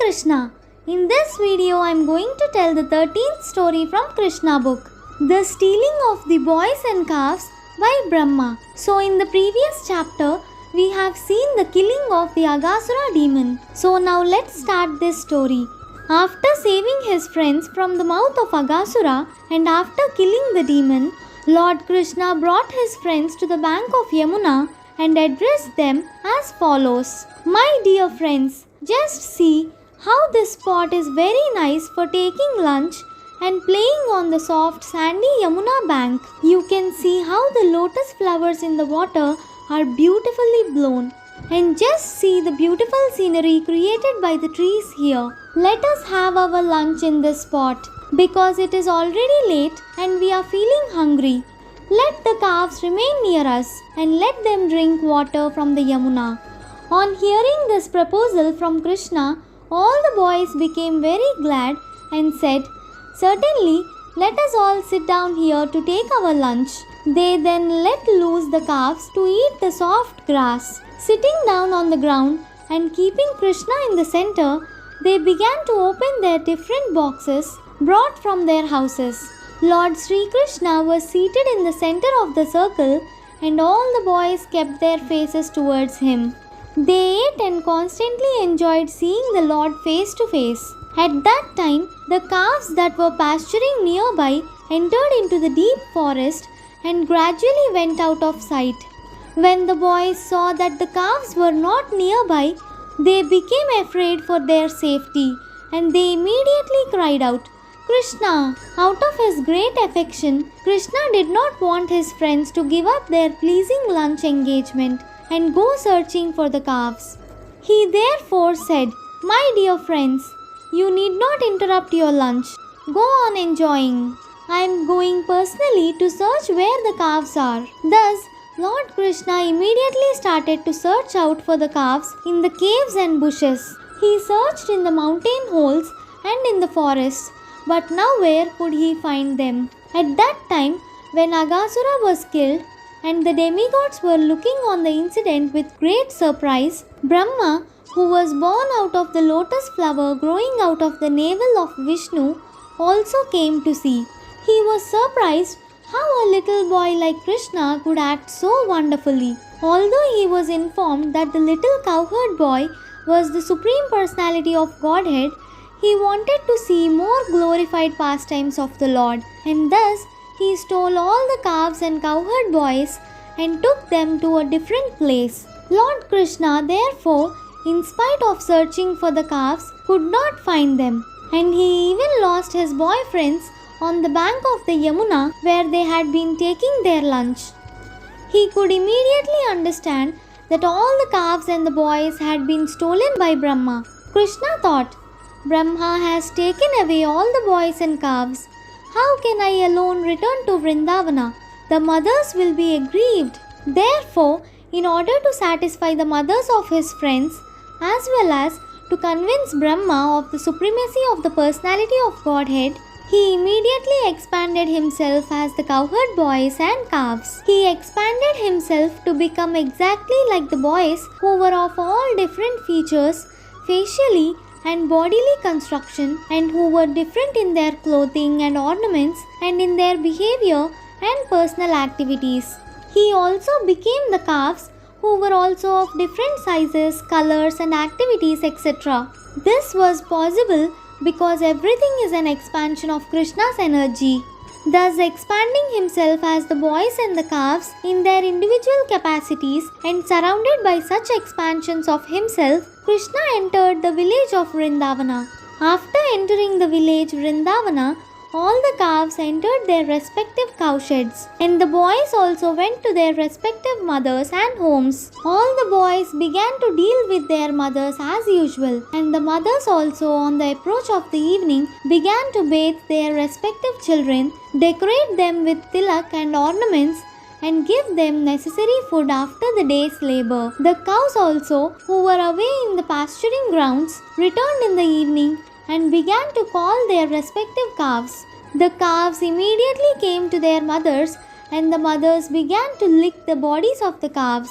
Kṛṣṇa. In this video I am going to tell the 13th story from Kṛṣṇa book, The Stealing of the Boys and Calves by Brahmā. So in the previous chapter we have seen the killing of the Aghasura demon. So now let's start this story. After saving his friends from the mouth of Aghasura and after killing the demon, Lord Kṛṣṇa brought his friends to the bank of Yamuna and addressed them as follows. My dear friends, just see how this spot is very nice for taking lunch and playing on the soft sandy Yamuna bank. You can see how the lotus flowers in the water are beautifully blown. And just see the beautiful scenery created by the trees here. Let us have our lunch in this spot because it is already late and we are feeling hungry. Let the calves remain near us and let them drink water from the Yamuna. On hearing this proposal from Kṛṣṇa, all the boys became very glad and said, "Certainly, let us all sit down here to take our lunch." They then let loose the calves to eat the soft grass. Sitting down on the ground and keeping Kṛṣṇa in the center, they began to open their different boxes brought from their houses. Lord Sri Kṛṣṇa was seated in the center of the circle and all the boys kept their faces towards him. They ate and constantly enjoyed seeing the Lord face to face. At that time, the calves that were pasturing nearby entered into the deep forest and gradually went out of sight. When the boys saw that the calves were not nearby, they became afraid for their safety and they immediately cried out, "Kṛṣṇa!" Out of his great affection, Kṛṣṇa did not want his friends to give up their pleasing lunch engagement and go searching for the calves. He therefore said, "My dear friends, you need not interrupt your lunch. Go on enjoying. I am going personally to search where the calves are." Thus, Lord Kṛṣṇa immediately started to search out for the calves in the caves and bushes. He searched in the mountain holes and in the forests, but nowhere could he find them. At that time, when Aghasura was killed and the demigods were looking on the incident with great surprise, Brahmā, who was born out of the lotus flower growing out of the navel of Vishnu, also came to see. He was surprised how a little boy like Kṛṣṇa could act so wonderfully. Although he was informed that the little cowherd boy was the Supreme Personality of Godhead, he wanted to see more glorified pastimes of the Lord, and thus he stole all the calves and cowherd boys and took them to a different place. Lord Kṛṣṇa, therefore, in spite of searching for the calves, could not find them, and he even lost his boyfriends on the bank of the Yamuna where they had been taking their lunch. He could immediately understand that all the calves and the boys had been stolen by Brahmā. Kṛṣṇa thought, "Brahmā has taken away all the boys and calves. How can I alone return to Vrindavana? The mothers will be aggrieved." Therefore, in order to satisfy the mothers of his friends, as well as to convince Brahmā of the supremacy of the personality of Godhead, he immediately expanded himself as the cowherd boys and calves. He expanded himself to become exactly like the boys who were of all different features, facially and bodily construction, and who were different in their clothing and ornaments and in their behavior and personal activities. He also became the calves who were also of different sizes, colors and activities, etc. This was possible because everything is an expansion of Kṛṣṇa's energy. Thus, expanding himself as the boys and the calves in their individual capacities and surrounded by such expansions of himself, Kṛṣṇa entered the village of Vrindavana. After entering the village Vrindavana, all the calves entered their respective cowsheds, and the boys also went to their respective mothers and homes. All the boys began to deal with their mothers as usual, and the mothers also, on the approach of the evening, began to bathe their respective children, decorate them with tilak and ornaments, and give them necessary food after the day's labor. The cows also, who were away in the pasturing grounds, returned in the evening and began to call their respective calves. The calves immediately came to their mothers and the mothers began to lick the bodies of the calves.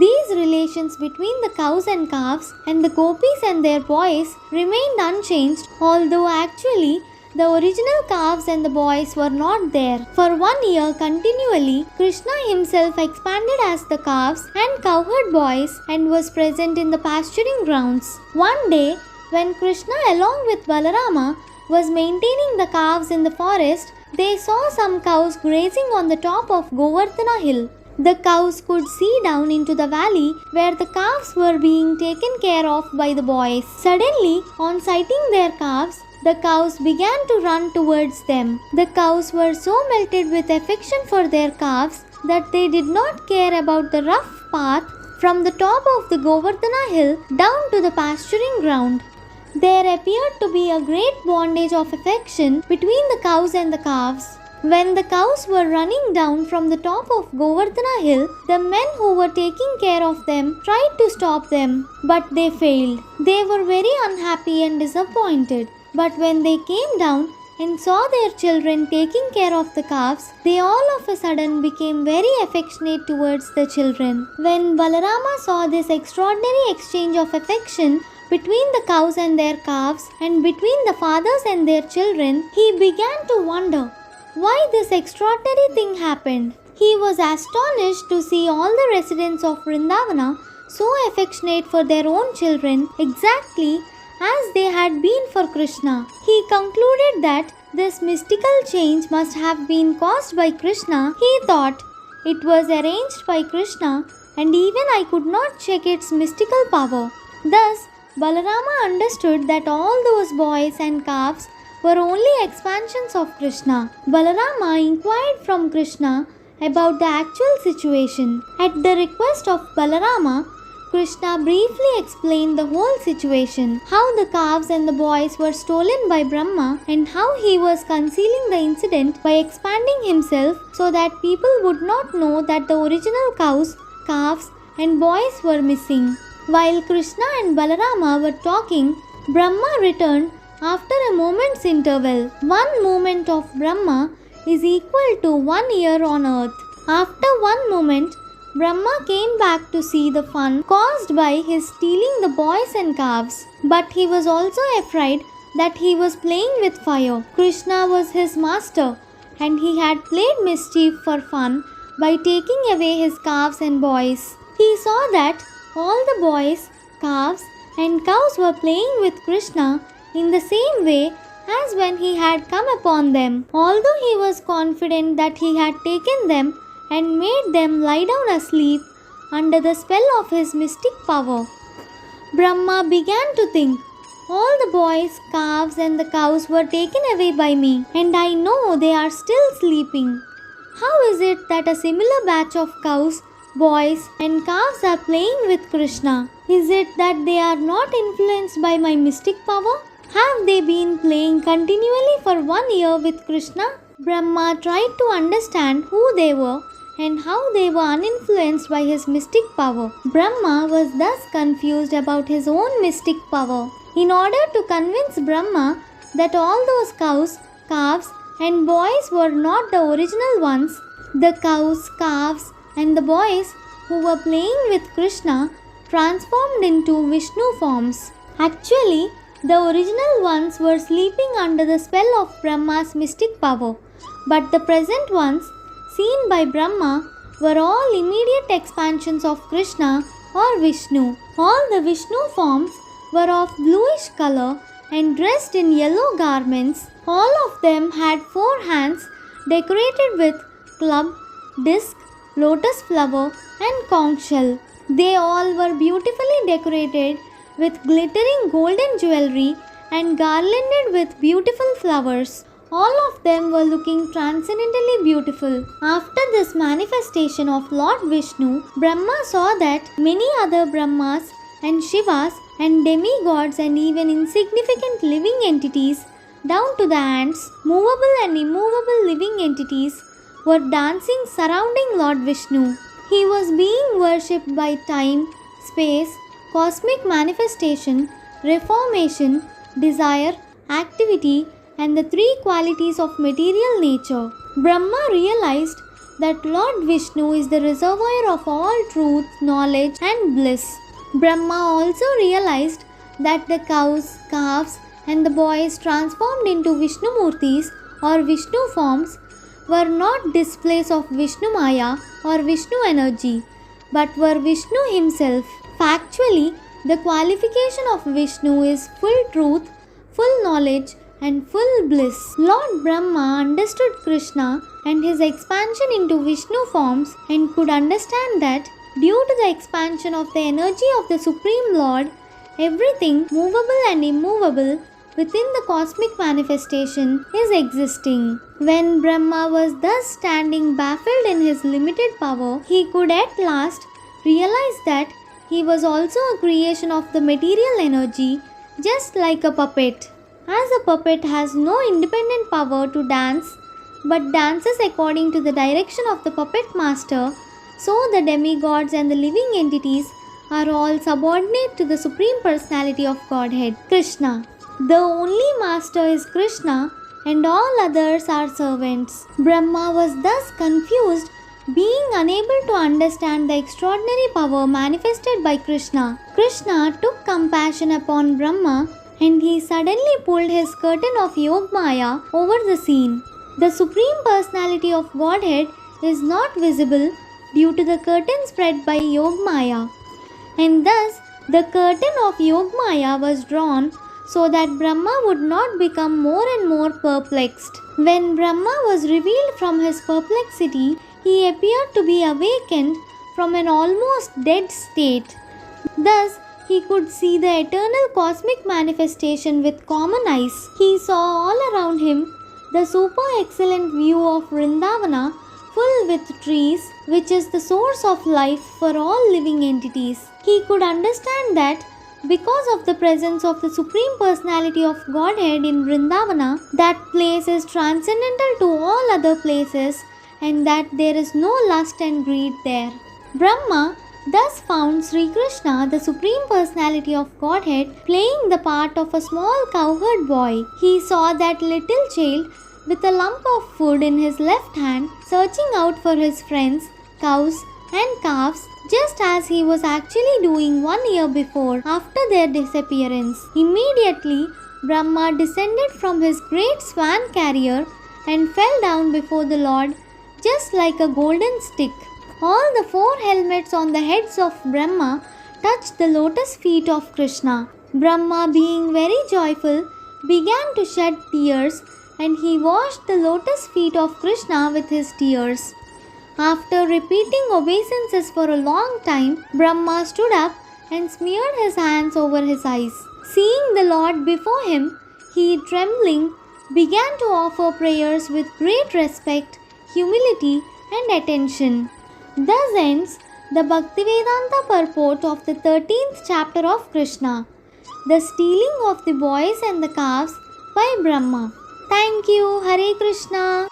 These relations between the cows and calves and the gopis and their boys remained unchanged, although actually the original calves and the boys were not there. For 1 year continually, Kṛṣṇa himself expanded as the calves and cowherd boys and was present in the pasturing grounds. One day, when Kṛṣṇa along with Balarama was maintaining the calves in the forest, they saw some cows grazing on the top of Govardhana hill. The cows could see down into the valley where the calves were being taken care of by the boys. Suddenly, on sighting their calves, the cows began to run towards them. The cows were so melted with affection for their calves that they did not care about the rough path from the top of the Govardhana hill down to the pasturing ground. There appeared to be a great bondage of affection between the cows and the calves. When the cows were running down from the top of Govardhana hill, the men who were taking care of them tried to stop them, but they failed. They were very unhappy and disappointed. But when they came down and saw their children taking care of the calves, they all of a sudden became very affectionate towards the children. When Balarama saw this extraordinary exchange of affection between the cows and their calves and between the fathers and their children, he began to wonder why this extraordinary thing happened. He was astonished to see all the residents of Vrindavana so affectionate for their own children exactly as they had been for Kṛṣṇa. He concluded that this mystical change must have been caused by Kṛṣṇa. He thought it was arranged by Kṛṣṇa and even I could not check its mystical power. Thus, Balarama understood that all those boys and calves were only expansions of Kṛṣṇa. Balarama inquired from Kṛṣṇa about the actual situation. At the request of Balarama, Kṛṣṇa briefly explained the whole situation, how the calves and the boys were stolen by Brahmā and how he was concealing the incident by expanding himself so that people would not know that the original cows, calves and boys were missing. While Kṛṣṇa and Balarama were talking, Brahmā returned after a moment's interval. 1 moment of Brahmā is equal to 1 year on earth. After 1 moment, Brahmā came back to see the fun caused by his stealing the boys and calves. But he was also afraid that he was playing with fire. Kṛṣṇa was his master and he had played mischief for fun by taking away his calves and boys. He saw that all the boys, calves and cows were playing with Kṛṣṇa in the same way as when he had come upon them. Although he was confident that he had taken them and made them lie down asleep under the spell of his mystic power, Brahmā began to think, all the boys, calves and the cows were taken away by me and I know they are still sleeping. How is it that a similar batch of cows, boys and calves are playing with Kṛṣṇa? Is it that they are not influenced by my mystic power? Have they been playing continually for 1 year with Kṛṣṇa? Brahmā tried to understand who they were and how they were uninfluenced by his mystic power. Brahmā was thus confused about his own mystic power. In order to convince Brahmā that all those cows, calves and boys were not the original ones, the cows, calves and the boys who were playing with Kṛṣṇa transformed into Vishnu forms. Actually, the original ones were sleeping under the spell of Brahma's mystic power, but the present ones, seen by Brahmā, were all immediate expansions of Kṛṣṇa or Vishnu. All the Vishnu forms were of bluish color and dressed in yellow garments. All of them had 4 hands decorated with club, disc, lotus flower and conch shell. They all were beautifully decorated with glittering golden jewelry and garlanded with beautiful flowers. All of them were looking transcendently beautiful. After this manifestation of Lord Vishnu, Brahmā saw that many other Brahmas and Shivas and demigods and even insignificant living entities, down to the ants, movable and immovable living entities, were dancing surrounding Lord Vishnu. He was being worshipped by time, space, cosmic manifestation, reformation, desire, activity and the 3 qualities of material nature. Brahmā realized that Lord Vishnu is the reservoir of all truth, knowledge and bliss. Brahma also realized that the cows, calves and the boys transformed into Vishnu Murtis or Vishnu forms were not displays of Vishnu Maya or Vishnu energy, but were Vishnu himself. Factually, the qualification of Vishnu is full truth, full knowledge and full bliss. Lord Brahma understood Kṛṣṇa and his expansion into Vishnu forms and could understand that due to the expansion of the energy of the Supreme Lord, everything movable and immovable within the cosmic manifestation is existing. When Brahma was thus standing baffled in his limited power, he could at last realize that he was also a creation of the material energy, just like a puppet. As a puppet has no independent power to dance, but dances according to the direction of the puppet master, so the demigods and the living entities are all subordinate to the Supreme Personality of Godhead, Kṛṣṇa. The only master is Kṛṣṇa and all others are servants. Brahma was thus confused, being unable to understand the extraordinary power manifested by Kṛṣṇa. Kṛṣṇa took compassion upon Brahma and he suddenly pulled his curtain of Yogmaya over the scene. The Supreme Personality of Godhead is not visible due to the curtain spread by Yogmaya, and thus the curtain of Yogmaya was drawn so that Brahma would not become more and more perplexed. When Brahma was revealed from his perplexity, he appeared to be awakened from an almost dead state. Thus, he could see the eternal cosmic manifestation with common eyes. He saw all around him the super excellent view of Vrindavana full with trees, which is the source of life for all living entities. He could understand that because of the presence of the Supreme Personality of Godhead in Vrindavana, that place is transcendental to all other places and that there is no lust and greed there. Brahma thus found Sri Kṛṣṇa, the Supreme Personality of Godhead, playing the part of a small cowherd boy. He saw that little child with a lump of food in his left hand, searching out for his friends, cows and calves, just as he was actually doing 1 year before after their disappearance. Immediately, Brahma descended from his great swan carrier and fell down before the Lord just like a golden stick. All the 4 helmets on the heads of Brahma touched the lotus feet of Kṛṣṇa. Brahma, being very joyful, began to shed tears and he washed the lotus feet of Kṛṣṇa with his tears. After repeating obeisances for a long time, Brahma stood up and smeared his hands over his eyes. Seeing the Lord before him, he, trembling, began to offer prayers with great respect, humility and attention. Thus ends the Bhaktivedanta purport of the 13th chapter of Kṛṣṇa, the stealing of the boys and the calves by Brahma. Thank you. Hare Krishna.